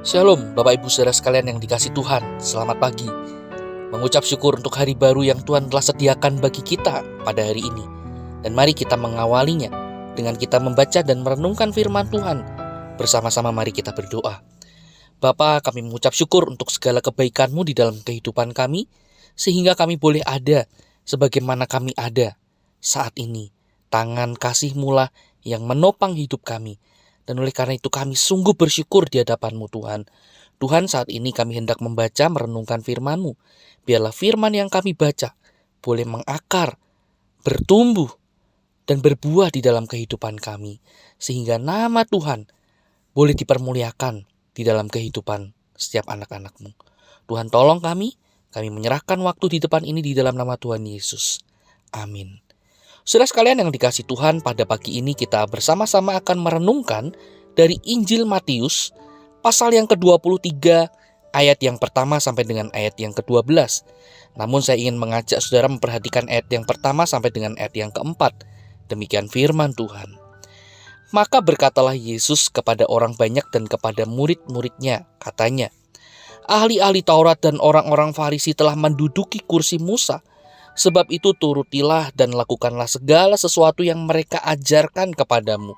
Shalom Bapak Ibu Saudara sekalian yang dikasih Tuhan. Selamat pagi. Mengucap syukur untuk hari baru yang Tuhan telah sediakan bagi kita pada hari ini. Dan mari kita mengawalinya dengan kita membaca dan merenungkan firman Tuhan. Bersama-sama mari kita berdoa. Bapa, kami mengucap syukur untuk segala kebaikan-Mu di dalam kehidupan kami, sehingga kami boleh ada sebagaimana kami ada saat ini. Tangan kasih-Mu lah yang menopang hidup kami. Dan oleh karena itu kami sungguh bersyukur di hadapan-Mu Tuhan. Tuhan, saat ini kami hendak membaca, merenungkan firman-Mu. Biarlah firman yang kami baca boleh mengakar, bertumbuh, dan berbuah di dalam kehidupan kami. Sehingga nama Tuhan boleh dipermuliakan di dalam kehidupan setiap anak-anak-Mu. Tuhan tolong kami menyerahkan waktu di depan ini di dalam nama Tuhan Yesus. Amin. Saudara sekalian yang dikasih Tuhan, pada pagi ini kita bersama-sama akan merenungkan dari Injil Matius pasal yang ke-23 ayat yang pertama sampai dengan ayat yang ke-12. Namun saya ingin mengajak saudara memperhatikan ayat yang pertama sampai dengan ayat yang keempat. Demikian firman Tuhan. Maka berkatalah Yesus kepada orang banyak dan kepada murid-muridnya, katanya, ahli-ahli Taurat dan orang-orang Farisi telah menduduki kursi Musa. Sebab itu turutilah dan lakukanlah segala sesuatu yang mereka ajarkan kepadamu.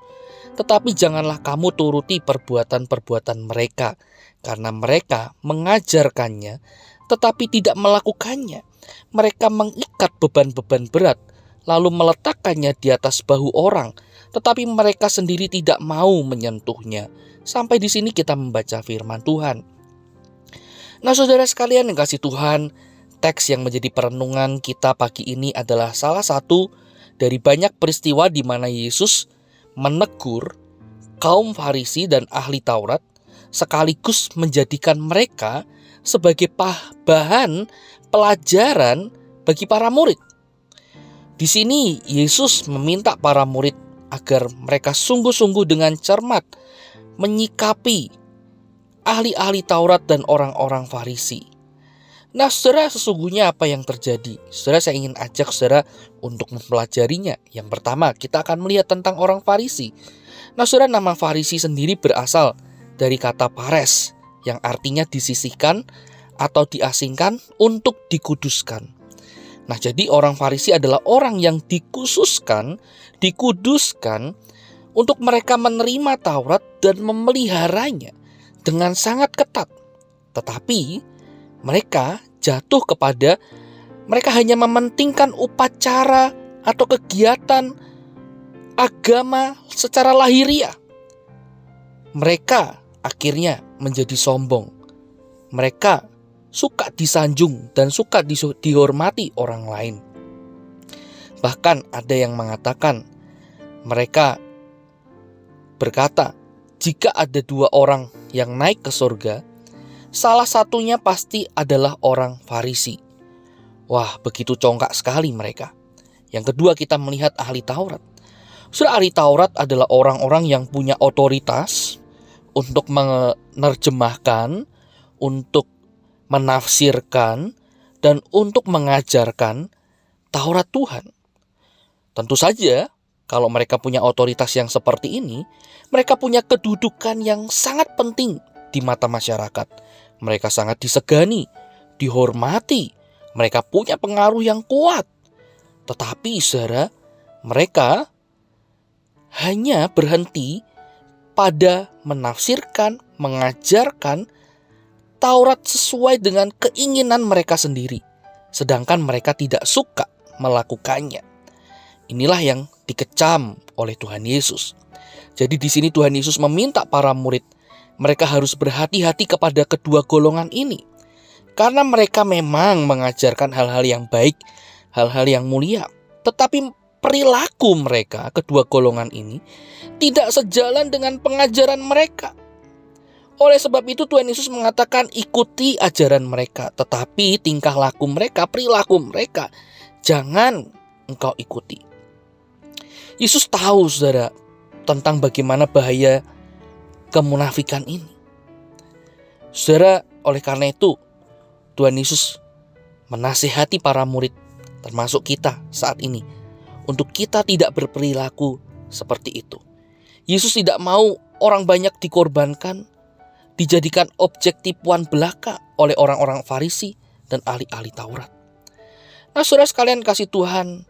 Tetapi janganlah kamu turuti perbuatan-perbuatan mereka, karena mereka mengajarkannya, tetapi tidak melakukannya. Mereka mengikat beban-beban berat, lalu meletakkannya di atas bahu orang, tetapi mereka sendiri tidak mau menyentuhnya. Sampai di sini kita membaca firman Tuhan. Nah, saudara sekalian yang kasih Tuhan, teks yang menjadi perenungan kita pagi ini adalah salah satu dari banyak peristiwa di mana Yesus menegur kaum Farisi dan ahli Taurat, sekaligus menjadikan mereka sebagai bahan pelajaran bagi para murid. Di sini Yesus meminta para murid agar mereka sungguh-sungguh dengan cermat menyikapi ahli-ahli Taurat dan orang-orang Farisi. Nah, saudara, sesungguhnya apa yang terjadi? Saudara, saya ingin ajak saudara untuk mempelajarinya. Yang pertama, kita akan melihat tentang orang Farisi. Nah, saudara, nama Farisi sendiri berasal dari kata pares, yang artinya disisihkan atau diasingkan untuk dikuduskan. Nah, jadi orang Farisi adalah orang yang dikuduskan untuk mereka menerima Taurat dan memeliharanya dengan sangat ketat. Tetapi mereka hanya mementingkan upacara atau kegiatan agama secara lahiriah. Mereka akhirnya menjadi sombong. Mereka suka disanjung dan suka dihormati orang lain. Bahkan ada yang mengatakan, mereka berkata, jika ada dua orang yang naik ke surga, salah satunya pasti adalah orang Farisi. Wah, begitu congkak sekali mereka. Yang kedua, kita melihat ahli Taurat. Saudara, ahli Taurat adalah orang-orang yang punya otoritas untuk menerjemahkan, untuk menafsirkan, dan untuk mengajarkan Taurat Tuhan. Tentu saja, kalau mereka punya otoritas yang seperti ini, mereka punya kedudukan yang sangat penting di mata masyarakat. Mereka sangat disegani, dihormati. Mereka punya pengaruh yang kuat. Tetapi saudara, mereka hanya berhenti pada menafsirkan, mengajarkan Taurat sesuai dengan keinginan mereka sendiri. Sedangkan mereka tidak suka melakukannya. Inilah yang dikecam oleh Tuhan Yesus. Jadi di sini Tuhan Yesus meminta para murid, mereka harus berhati-hati kepada kedua golongan ini. Karena mereka memang mengajarkan hal-hal yang baik, hal-hal yang mulia. Tetapi perilaku mereka, kedua golongan ini, tidak sejalan dengan pengajaran mereka. Oleh sebab itu Tuhan Yesus mengatakan ikuti ajaran mereka. Tetapi tingkah laku mereka, perilaku mereka, jangan engkau ikuti. Yesus tahu saudara tentang bagaimana bahaya kemunafikan ini. Saudara, oleh karena itu Tuhan Yesus menasihati para murid, termasuk kita saat ini, untuk kita tidak berperilaku seperti itu. Yesus tidak mau orang banyak dikorbankan dijadikan objek tipuan belaka oleh orang-orang Farisi dan ahli-ahli Taurat. Nah, saudara sekalian kasih Tuhan,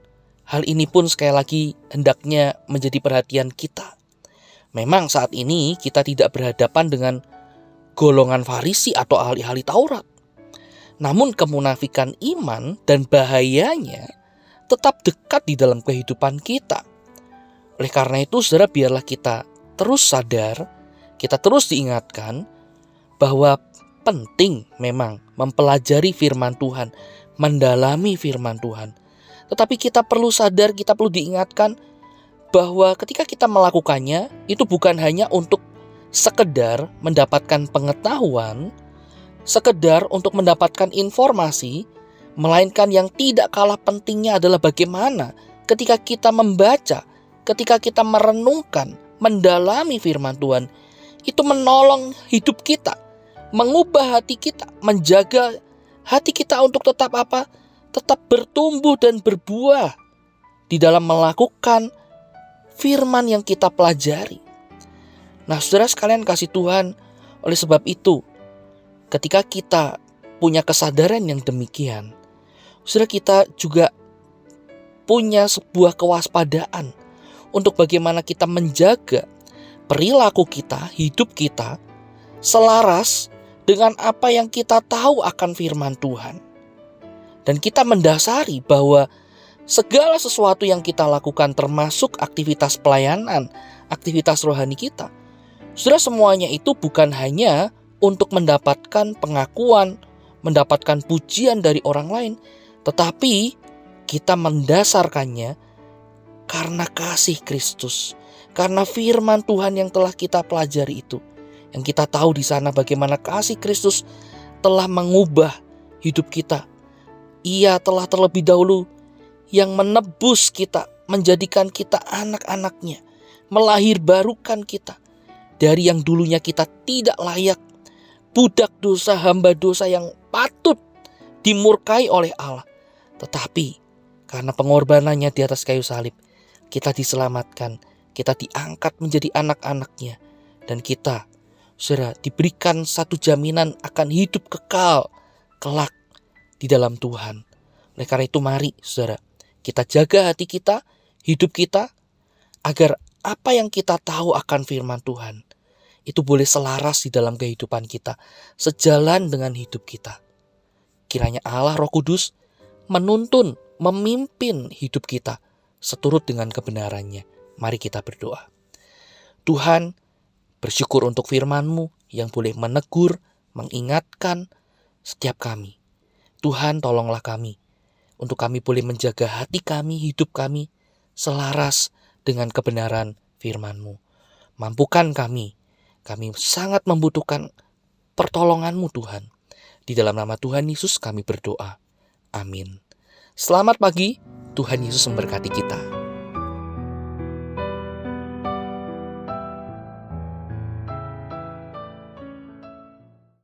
hal ini pun sekali lagi hendaknya menjadi perhatian kita. Memang saat ini kita tidak berhadapan dengan golongan Farisi atau ahli-ahli Taurat. Namun kemunafikan iman dan bahayanya tetap dekat di dalam kehidupan kita. Oleh karena itu, saudara, biarlah kita terus sadar, kita terus diingatkan bahwa penting memang mempelajari firman Tuhan, mendalami firman Tuhan. Tetapi kita perlu sadar, kita perlu diingatkan bahwa ketika kita melakukannya, itu bukan hanya untuk sekedar mendapatkan pengetahuan, sekedar untuk mendapatkan informasi, melainkan yang tidak kalah pentingnya adalah bagaimana ketika kita membaca, ketika kita merenungkan, mendalami firman Tuhan, itu menolong hidup kita, mengubah hati kita, menjaga hati kita untuk tetap apa? Tetap bertumbuh dan berbuah di dalam melakukan firman yang kita pelajari. Nah, saudara sekalian kasih Tuhan, oleh sebab itu, ketika kita punya kesadaran yang demikian, saudara, kita juga punya sebuah kewaspadaan untuk bagaimana kita menjaga perilaku kita, hidup kita selaras dengan apa yang kita tahu akan firman Tuhan. Dan kita mendasari bahwa segala sesuatu yang kita lakukan termasuk aktivitas pelayanan, aktivitas rohani kita, saudara, semuanya itu bukan hanya untuk mendapatkan pengakuan, mendapatkan pujian dari orang lain, tetapi kita mendasarkannya karena kasih Kristus, karena firman Tuhan yang telah kita pelajari itu. Yang kita tahu di sana bagaimana kasih Kristus telah mengubah hidup kita. Ia telah terlebih dahulu yang menebus kita, menjadikan kita anak-anaknya, melahirbarukan kita dari yang dulunya kita tidak layak, budak dosa, hamba dosa yang patut dimurkai oleh Allah. Tetapi karena pengorbanannya di atas kayu salib, kita diselamatkan, kita diangkat menjadi anak-anaknya, dan kita, saudara, diberikan satu jaminan akan hidup kekal kelak di dalam Tuhan. Oleh karena itu, mari saudara, kita jaga hati kita, hidup kita, agar apa yang kita tahu akan firman Tuhan itu boleh selaras di dalam kehidupan kita, sejalan dengan hidup kita. Kiranya Allah Roh Kudus menuntun, memimpin hidup kita seturut dengan kebenarannya. Mari kita berdoa. Tuhan, bersyukur untuk firman-Mu yang boleh menegur, mengingatkan setiap kami. Tuhan, tolonglah kami, untuk kami boleh menjaga hati kami, hidup kami selaras dengan kebenaran firman-Mu. Mampukan kami sangat membutuhkan pertolongan-Mu Tuhan. Di dalam nama Tuhan Yesus kami berdoa. Amin. Selamat pagi, Tuhan Yesus memberkati kita.